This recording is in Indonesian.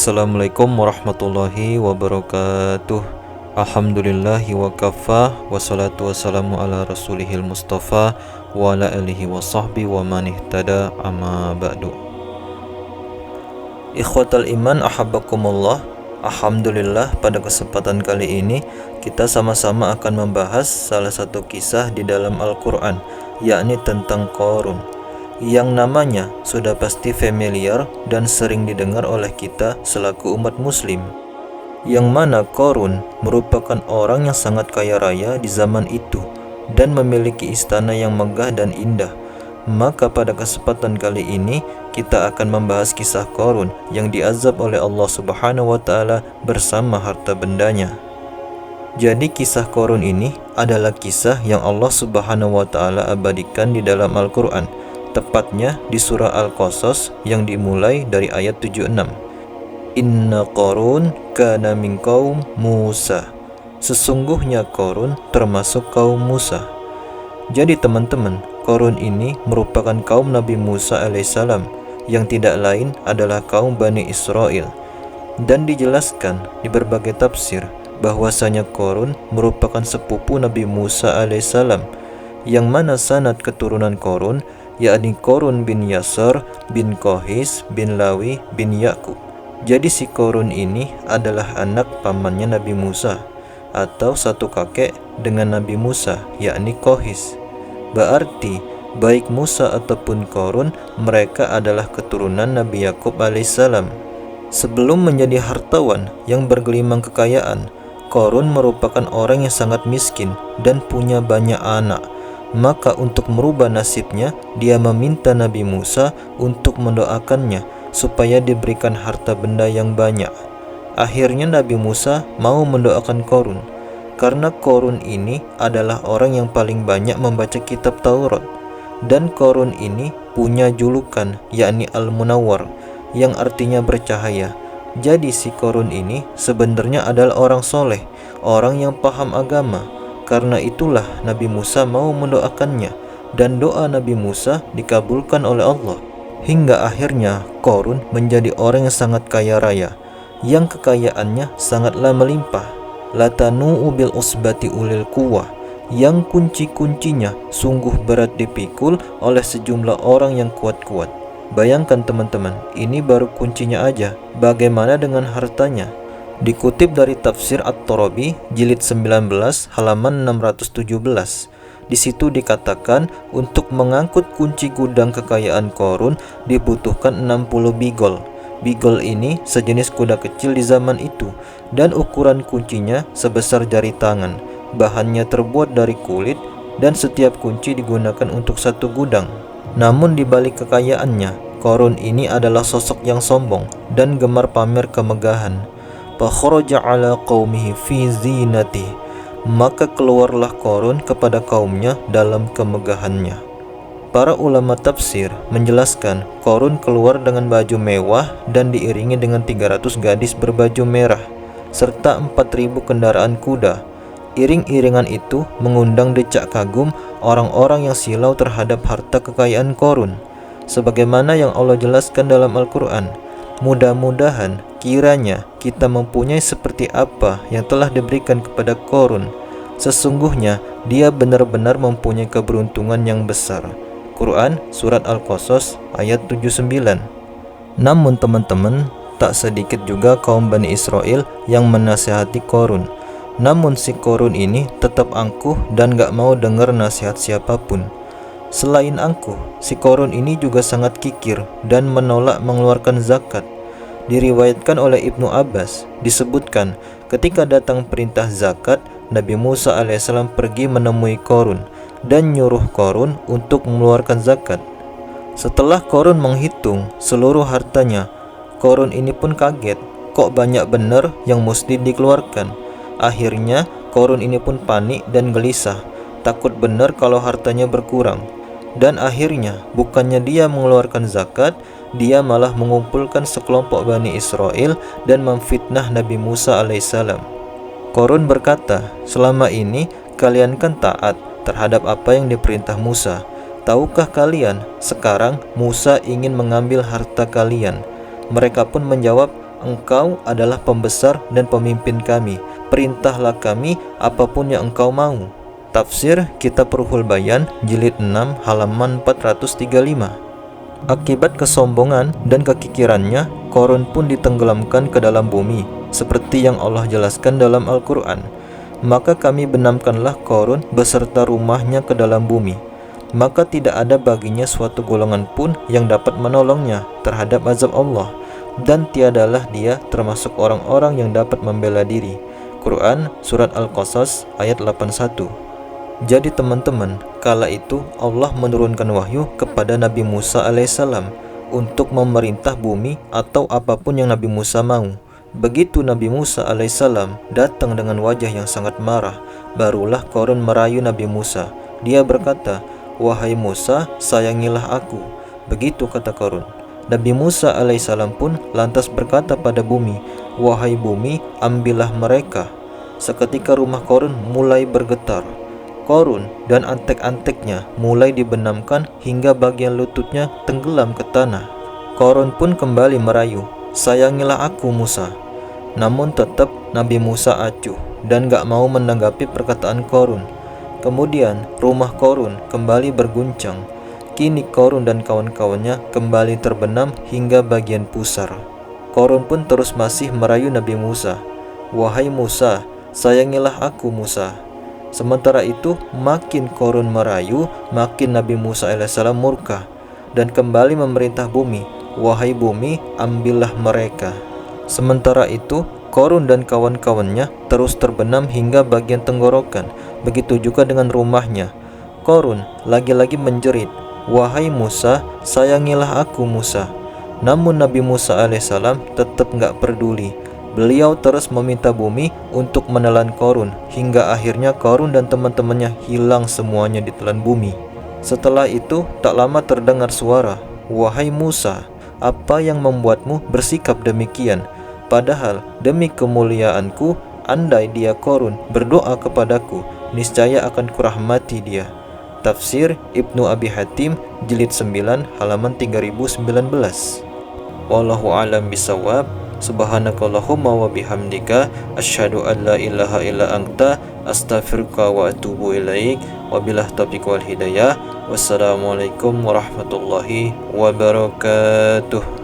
Assalamualaikum warahmatullahi wabarakatuh. Alhamdulillahi wa kafa, wassalatu wassalamu ala rasulihil mustafa wa ala alihi wa sahbihi wa man ihtada, amma ba'du. Ikhwatal iman, ahabbakumullah. Alhamdulillah, pada kesempatan kali ini kita sama-sama akan membahas salah satu kisah di dalam Al-Quran, yakni tentang Qarun, yang namanya sudah pasti familiar dan sering didengar oleh kita selaku umat muslim, yang mana Qarun merupakan orang yang sangat kaya raya di zaman itu dan memiliki istana yang megah dan indah. Maka pada kesempatan kali ini kita akan membahas kisah Qarun yang diazab oleh Allah Subhanahu wa taala bersama harta bendanya. Jadi kisah Qarun ini adalah kisah yang Allah Subhanahu wa taala abadikan di dalam Al-Qur'an, tepatnya di surah Al-Qasas yang dimulai dari ayat 76. Inna Qarun kana min qaum Musa. Sesungguhnya Qarun termasuk kaum Musa. Jadi teman-teman, Qarun ini merupakan kaum Nabi Musa alaihissalam, yang tidak lain adalah kaum Bani Israel. Dan dijelaskan di berbagai tafsir bahwasanya Qarun merupakan sepupu Nabi Musa alaihissalam, yang mana sanad keturunan Qarun yakni Qarun bin Yasar bin Qais bin Lawi bin Yakub. Jadi si Qarun ini adalah anak pamannya Nabi Musa, atau satu kakek dengan Nabi Musa, yakni Qais. Berarti baik Musa ataupun Qarun, mereka adalah keturunan Nabi Yakub alaihissalam. Sebelum menjadi hartawan yang bergelimang kekayaan, Qarun merupakan orang yang sangat miskin dan punya banyak anak. Maka untuk merubah nasibnya, dia meminta Nabi Musa untuk mendoakannya supaya diberikan harta benda yang banyak. Akhirnya Nabi Musa mau mendoakan Qarun, karena Qarun ini adalah orang yang paling banyak membaca kitab Taurat. Dan Qarun ini punya julukan yakni Al-Munawwar, yang artinya bercahaya. Jadi si Qarun ini sebenarnya adalah orang soleh, orang yang paham agama. Karena itulah Nabi Musa mau mendoakannya, dan doa Nabi Musa dikabulkan oleh Allah. Hingga akhirnya Qarun menjadi orang yang sangat kaya raya, yang kekayaannya sangatlah melimpah. Latanu bil usbati ulil quwwah, yang kunci-kuncinya sungguh berat dipikul oleh sejumlah orang yang kuat-kuat. Bayangkan teman-teman, ini baru kuncinya aja, bagaimana dengan hartanya? Dikutip dari tafsir At-Tarabi jilid 19 halaman 617. Di situ dikatakan untuk mengangkut kunci gudang kekayaan Qarun dibutuhkan 60 bigol. Bigol ini sejenis kuda kecil di zaman itu, dan ukuran kuncinya sebesar jari tangan. Bahannya terbuat dari kulit, dan setiap kunci digunakan untuk satu gudang. Namun di balik kekayaannya, Qarun ini adalah sosok yang sombong dan gemar pamer kemegahan. Fakharaja ala qaumihi fi zinati, maka keluarlah Qarun kepada kaumnya dalam kemegahannya. Para ulama tafsir menjelaskan Qarun keluar dengan baju mewah dan diiringi dengan 300 gadis berbaju merah serta 4.000 kendaraan kuda. Iring-iringan itu mengundang decak kagum orang-orang yang silau terhadap harta kekayaan Qarun, sebagaimana yang Allah jelaskan dalam Al-Quran. Mudah-mudahan kiranya kita mempunyai seperti apa yang telah diberikan kepada Qarun. Sesungguhnya dia benar-benar mempunyai keberuntungan yang besar. Quran Surat Al-Qasas ayat 79. Namun teman-teman, tak sedikit juga kaum Bani Israel yang menasihati Qarun. Namun si Qarun ini tetap angkuh dan gak mau dengar nasihat siapapun. Selain angkuh, si Qarun ini juga sangat kikir dan menolak mengeluarkan zakat. Diriwayatkan oleh Ibnu Abbas, disebutkan ketika datang perintah zakat, Nabi Musa alaihissalam pergi menemui Qarun dan nyuruh Qarun untuk mengeluarkan zakat. Setelah Qarun menghitung seluruh hartanya, Qarun ini pun kaget, kok banyak benar yang mesti dikeluarkan. Akhirnya Qarun ini pun panik dan gelisah, takut benar kalau hartanya berkurang. Dan akhirnya bukannya dia mengeluarkan zakat, dia malah mengumpulkan sekelompok Bani Israel dan memfitnah Nabi Musa alaihissalam. Qarun berkata, selama ini kalian kan taat terhadap apa yang diperintah Musa. Tahukah kalian sekarang Musa ingin mengambil harta kalian? Mereka pun menjawab, Engkau adalah pembesar dan pemimpin kami. Perintahlah kami apapun yang Engkau mau. Tafsir Kitab Ruhul Bayan, jilid 6, halaman 435. Akibat kesombongan dan kekikirannya, Qarun pun ditenggelamkan ke dalam bumi, seperti yang Allah jelaskan dalam Al-Quran. Maka kami benamkanlah Qarun beserta rumahnya ke dalam bumi. Maka tidak ada baginya suatu golongan pun yang dapat menolongnya terhadap azab Allah, dan tiadalah dia termasuk orang-orang yang dapat membela diri. Quran Surat Al-Qasas ayat 81. Jadi teman-teman, kala itu Allah menurunkan wahyu kepada Nabi Musa alaihissalam untuk memerintah bumi atau apapun yang Nabi Musa mau. Begitu Nabi Musa alaihissalam datang dengan wajah yang sangat marah, barulah Qarun merayu Nabi Musa. Dia berkata, "Wahai Musa, sayangilah aku." Begitu kata Qarun. Nabi Musa alaihissalam pun lantas berkata pada bumi, "Wahai bumi, ambillah mereka." Seketika rumah Qarun mulai bergetar. Qarun dan antek-anteknya mulai dibenamkan hingga bagian lututnya tenggelam ke tanah. Qarun pun kembali merayu, "Sayangilah aku Musa." Namun tetap Nabi Musa acuh dan gak mau menanggapi perkataan Qarun. Kemudian rumah Qarun kembali berguncang. Kini Qarun dan kawan-kawannya kembali terbenam hingga bagian pusar. Qarun pun terus masih merayu Nabi Musa, "Wahai Musa, sayangilah aku Musa." Sementara itu makin Qarun merayu, makin Nabi Musa alaihissalam murka dan kembali memerintah bumi, "Wahai bumi, ambillah mereka." Sementara itu Qarun dan kawan-kawannya terus terbenam hingga bagian tenggorokan. Begitu juga dengan rumahnya. Qarun lagi-lagi menjerit, "Wahai Musa, sayangilah aku Musa." Namun Nabi Musa alaihissalam tetap gak peduli. Beliau terus meminta bumi untuk menelan Qarun, hingga akhirnya Qarun dan teman-temannya hilang semuanya ditelan bumi. Setelah itu tak lama terdengar suara, "Wahai Musa, apa yang membuatmu bersikap demikian? Padahal demi kemuliaanku, andai dia Qarun berdoa kepadaku, niscaya akan kurahmati dia." Tafsir Ibnu Abi Hatim, jilid 9, halaman 3019. Wallahu a'lam bishawab. Subhanakallahumma wa bihamdika asyhadu an la ilaha illa anta astaghfiruka wa atubu ilaik. Wabillah taufiq wal hidayah. Wassalamualaikum warahmatullahi wabarakatuh.